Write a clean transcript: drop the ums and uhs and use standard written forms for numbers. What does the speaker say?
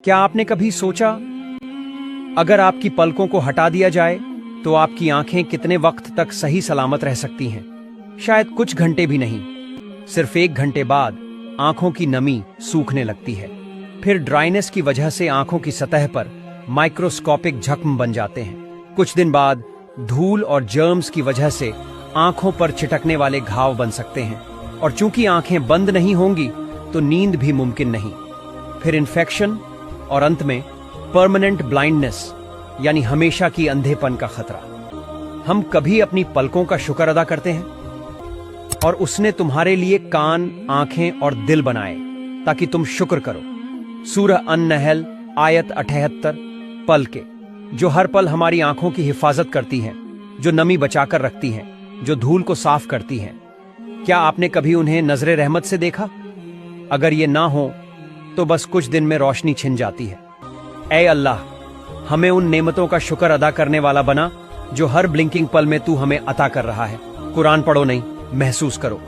क्या आपने कभी सोचा, अगर आपकी पलकों को हटा दिया जाए तो आपकी आंखें कितने वक्त तक सही सलामत रह सकती हैं? शायद कुछ घंटे भी नहीं। सिर्फ 1 घंटे बाद आंखों की नमी सूखने लगती है। फिर ड्राइनेस की वजह से आंखों की सतह पर माइक्रोस्कोपिक जख्म बन जाते हैं। कुछ दिन बाद धूल और जर्म्स की वजह से आंखों पर छिटकने वाले घाव बन सकते हैं, और चूंकि आंखें बंद नहीं होंगी तो नींद भी मुमकिन नहीं। फिर इन्फेक्शन और अंत में परमानेंट ब्लाइंडनेस, यानी हमेशा की अंधेपन का खतरा। हम कभी अपनी पलकों का शुक्र अदा करते हैं? और उसने तुम्हारे लिए कान, आंखें और दिल बनाए ताकि तुम शुक्र करो। सूरह अन-नहल आयत 78। पलके जो हर पल हमारी आंखों की हिफाजत करती हैं, जो नमी बचाकर रखती हैं, जो धूल को साफ करती हैं। क्या आपने कभी उन्हें नजरे रहमत से देखा? अगर ये ना हो तो बस कुछ दिन में रोशनी छिन जाती है। ऐ अल्लाह, हमें उन नेमतों का शुक्र अदा करने वाला बना जो हर ब्लिंकिंग पल में तू हमें अता कर रहा है। कुरान पढ़ो नहीं, महसूस करो।